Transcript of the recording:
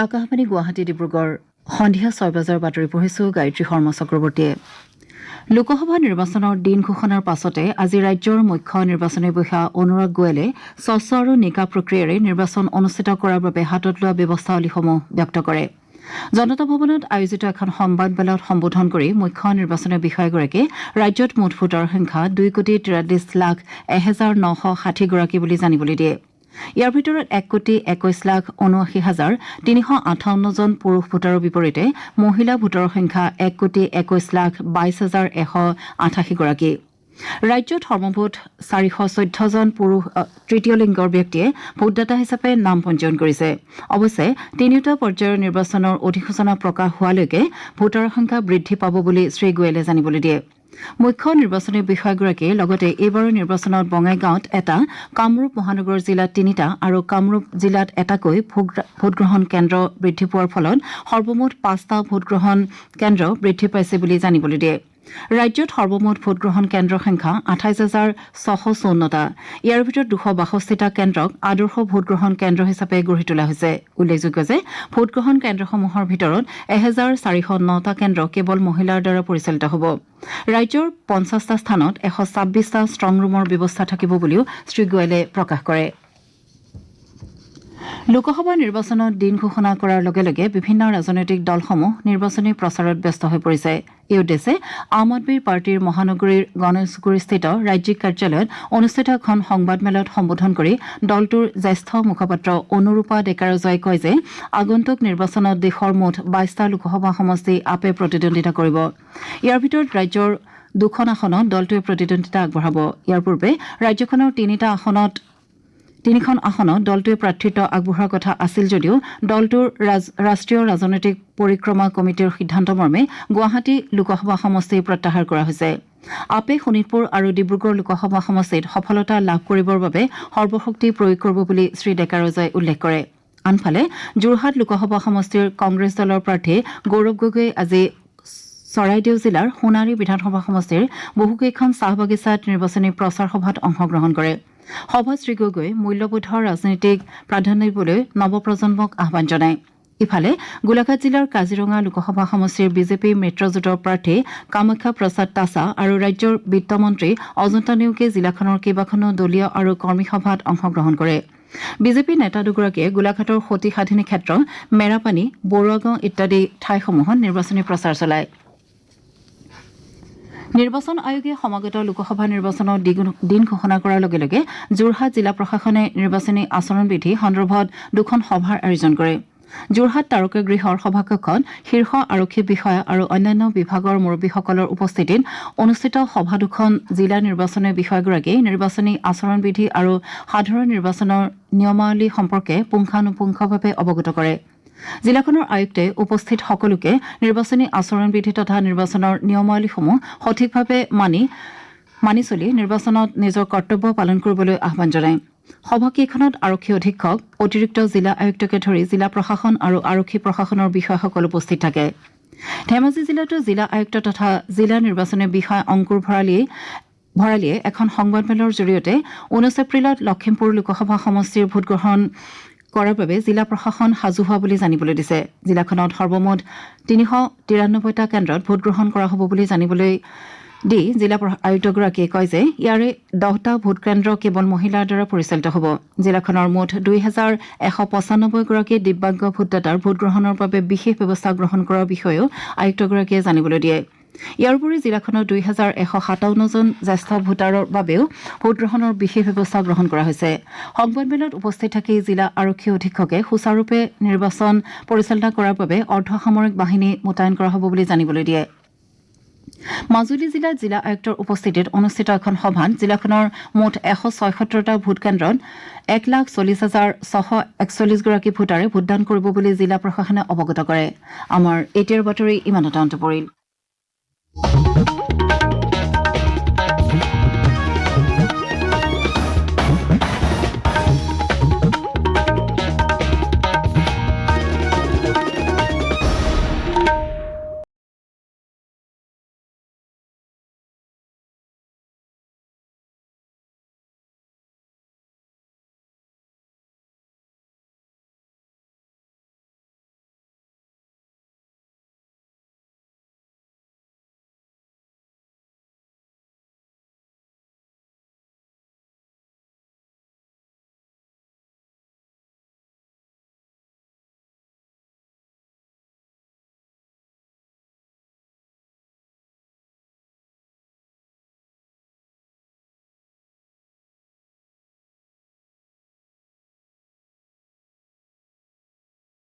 আকাশবাণী গুৱাহাটী ডিব্ৰুগড় সন্ধিয়া 6 বজাৰ বাতৰি পঢ়িছো গায়ত্ৰী শৰ্মা চক্ৰৱৰ্তীয়ে। লোকসভা নিৰ্বাচনৰ দিন ঘোষণাৰ পাছতে আজি ৰাজ্যৰ মুখ্য নিৰ্বাচনী বিষয়া অনুৰাগ গোৱেলে স্বচ্ছ আৰু নিকা প্ৰক্ৰিয়াৰে নিৰ্বাচন অনুষ্ঠিত কৰাৰ বাবে হাতত লোৱা ব্যৱস্থাৱলীসমূহ ব্যক্ত কৰে। জনতা ভৱনত আয়োজিত এখন সংবাদমেলত সম্বোধন কৰি মুখ্য নিৰ্বাচনী বিষয়াগৰাকীয়ে ৰাজ্যত মুঠ ভোটাৰ সংখ্যা 2,43,01,960 গৰাকী বুলি জানিবলৈ দিয়ে। ইয়াৰ ভিতৰত 1,21,79,358 জন পুৰুষ ভোটাৰৰ বিপৰীতে মহিলা ভোটাৰৰ সংখ্যা 1,21,22,188 গৰাকী। ৰাজ্যত সৰ্বমুঠ 414 জন পুৰুষ তৃতীয় লিংগৰ ব্যক্তিয়ে ভোটদাতা হিচাপে নাম পঞ্জীয়ন কৰিছে। অৱশ্যে তিনিওটা পৰ্যায়ৰ নিৰ্বাচনৰ অধিসূচনা প্ৰকাশ হোৱালৈকে ভোটাৰৰ সংখ্যা বৃদ্ধি পাব বুলি শ্ৰীগোৱেলে জানিবলৈ দিয়ে। মুখ্য নিৰ্বাচনী বিষয়াগৰাকীয়ে লগতে এইবাৰৰ নিৰ্বাচনত বঙাইগাঁৱত এটা, কামৰূপ মহানগৰ জিলাত 3টা আৰু কামৰূপ জিলাত এটাকৈ ভোটগ্ৰহণ কেন্দ্ৰ বৃদ্ধি পোৱাৰ ফলত সৰ্বমুঠ 5টা ভোটগ্ৰহণ কেন্দ্ৰ বৃদ্ধি পাইছে বুলি জানিবলৈ দিয়ে। ৰাজ্যত সৰ্বমুঠ ভোটগ্ৰহণ কেন্দ্ৰৰ সংখ্যা 28,654টা। ইয়াৰ ভিতৰত 262টা কেন্দ্ৰক আদৰ্শ ভোটগ্ৰহণ কেন্দ্ৰ হিচাপে গঢ়ি তোলা হৈছে। উল্লেখযোগ্য যে ভোটগ্ৰহণ কেন্দ্ৰসমূহৰ ভিতৰত 1,409টা কেন্দ্ৰ কেৱল মহিলাৰ দ্বাৰা পৰিচালিত হ'ব। ৰাজ্যৰ 50টা স্থানত 126টা ষ্ট্ৰং ৰুমৰ ব্যৱস্থা থাকিব বুলিও শ্ৰীগোৱেলে প্ৰকাশ কৰে। লোকসভা নিৰ্বাচনত দিন ঘোষণা কৰাৰ লগে লগে বিভিন্ন ৰাজনৈতিক দলসমূহ নিৰ্বাচনী প্ৰচাৰত ব্যস্ত হৈ পৰিছে। এই উদ্দেশ্যে আম আদমী পাৰ্টীৰ মহানগৰীৰ গণেশগুৰিস্থিত ৰাজ্যিক কাৰ্যালয়ত অনুষ্ঠিত এখন সংবাদমেলত সম্বোধন কৰি দলটোৰ জ্যেষ্ঠ মুখপাত্ৰ অনুৰূপা ডেকাৰজোৱাই কয় যে আগন্তুক নিৰ্বাচনত দেশৰ মুঠ 22টা লোকসভা সমষ্টি আপে প্ৰতিদ্বন্দ্বিতা কৰিব। ইয়াৰ ভিতৰত ৰাজ্যৰ 2খন আসনত দলটোৱে প্ৰতিদ্বন্দ্বিতা আগবঢ়াব। ইয়াৰ পূৰ্বে ৰাজ্যখনৰ 3খন আসনত দলটোৱে প্ৰাৰ্থিত্ব আগবঢ়োৱাৰ কথা আছিল যদিও দলটোৰ ৰাষ্ট্ৰীয় ৰাজনৈতিক পৰিক্ৰমা কমিটিৰ সিদ্ধান্ত মৰ্মে গুৱাহাটী লোকসভা সমষ্টি প্ৰত্যাহাৰ কৰা হৈছে। আপে শোণিতপুৰ আৰু ডিব্ৰুগড় লোকসভা সমষ্টিত সফলতা লাভ কৰিবৰ বাবে সৰ্বশক্তি প্ৰয়োগ কৰিব বুলি শ্ৰী ডেকাৰজোৱাই উল্লেখ কৰে। আনফালে যোৰহাট লোকসভা সমষ্টিৰ কংগ্ৰেছ দলৰ প্ৰাৰ্থী গৌৰৱ গগৈয়ে আজি চৰাইদেউ জিলাৰ সোণাৰী বিধানসভা সমষ্টিৰ বহুকেইখন চাহ বাগিচাত নিৰ্বাচনী প্ৰচাৰ সভাত অংশগ্ৰহণ কৰে। সভাত শ্ৰীগগৈয়ে মূল্যবোধৰ ৰাজনীতিক প্ৰাধান্য দিবলৈ নৱপ্ৰজন্মক আহ্বান জনায়। ইফালে গোলাঘাট জিলাৰ কাজিৰঙা লোকসভা সমষ্টিৰ বিজেপি মিত্ৰজোঁটৰ প্ৰাৰ্থী কামাখ্যা প্ৰসাদ তাছা আৰু ৰাজ্যৰ বিত্তমন্ত্ৰী অজন্তা নেওগে জিলাখনৰ কেইবাখনো দলীয় আৰু কৰ্মী সভাত অংশগ্ৰহণ কৰে। বিজেপি নেতা দুগৰাকীয়ে গোলাঘাটৰ সতী সাধিনী ক্ষেত্ৰ, মেৰাপানী, বৰুৱাগাঁও ইত্যাদি ঠাইসমূহত নিৰ্বাচনী প্ৰচাৰ চলায়। নিৰ্বাচন আয়োগে সমাগত লোকসভা নিৰ্বাচনৰ দিন ঘোষণা কৰাৰ লগে লগে যোৰহাট জিলা প্ৰশাসনে নিৰ্বাচনী আচৰণবিধি সন্দৰ্ভত 2খন সভাৰ আয়োজন কৰে। যোৰহাট তাৰকাগৃহৰ সভাকক্ষত শীৰ্ষ আৰক্ষী বিষয়া আৰু অন্যান্য বিভাগৰ মুৰব্বীসকলৰ উপস্থিতিত অনুষ্ঠিত সভা 2খন জিলা নিৰ্বাচনী বিষয়াগৰাকীয়ে নিৰ্বাচনী আচৰণবিধি আৰু সাধাৰণ নিৰ্বাচনৰ নিয়মাৱলী সম্পৰ্কে পুংখানুপুংখভাৱে অৱগত কৰে। জিলাখনৰ আয়ুক্তে উপস্থিত সকলোকে নিৰ্বাচনী আচৰণবিধি তথা নিৰ্বাচনৰ নিয়মাৱলীসমূহ সঠিকভাৱে মানি চলি নিৰ্বাচনত নিজৰ কৰ্তব্য পালন কৰিবলৈ আহ্বান জনায়। সভাকেইখনত আৰক্ষী অধীক্ষক, অতিৰিক্ত জিলা আয়ুক্তকে ধৰি জিলা প্ৰশাসন আৰু আৰক্ষী প্ৰশাসনৰ বিষয়াসকল উপস্থিত থাকে। ধেমাজি জিলাতো জিলা আয়ুক্ত তথা জিলা নিৰ্বাচনী বিষয়া অংকুৰ ভৰালীয়ে এখন সংবাদমেলৰ জৰিয়তে 19 এপ্ৰিলত লখিমপুৰ লোকসভা সমষ্টিৰ ভোটগ্ৰহণ কৰাৰ বাবে জিলা প্ৰশাসন সাজু হোৱা বুলি জানিবলৈ দিছে। জিলাখনত সৰ্বমুঠ 393টা কেন্দ্ৰত ভোটগ্ৰহণ কৰা হ'ব বুলি জানিবলৈ দি জিলা আয়ুক্তগৰাকীয়ে কয় যে ইয়াৰে 10টা ভোটকেন্দ্ৰ কেৱল মহিলাৰ দ্বাৰা পৰিচালিত হ'ব। জিলাখনৰ মুঠ 2,195 গৰাকী দিব্যাংগ ভোটদাতাৰ ভোটগ্ৰহণৰ বাবে বিশেষ ব্যৱস্থা গ্ৰহণ কৰাৰ বিষয়েও আয়ুক্তগৰাকীয়ে জানিবলৈ দিয়ে। ইয়াৰ উপৰি জিলাখনৰ 2,157 জন জ্যেষ্ঠ ভোটাৰৰ বাবেও ভোটগ্ৰহণৰ বিশেষ ব্যৱস্থা গ্ৰহণ কৰা হৈছে। সংবাদমেলত উপস্থিত থাকি জিলা আৰক্ষী অধীক্ষকে সুচাৰুৰূপে নিৰ্বাচন পৰিচালনা কৰাৰ বাবে অৰ্ধসামৰিক বাহিনী মোতায়েন কৰা হ'ব বুলি জানিবলৈ দিয়ে। মাজুলী জিলাত জিলা আয়ুক্তৰ উপস্থিতিত অনুষ্ঠিত এখন সভাত জিলাখনৰ মুঠ 176টা ভোটকেন্দ্ৰত 1,40,641 গৰাকী ভোটাৰে ভোটদান কৰিব বুলি জিলা প্ৰশাসনে অৱগত কৰে। আমাৰ এতিয়াৰ বাতৰি ইমানতে অন্ত পৰিল।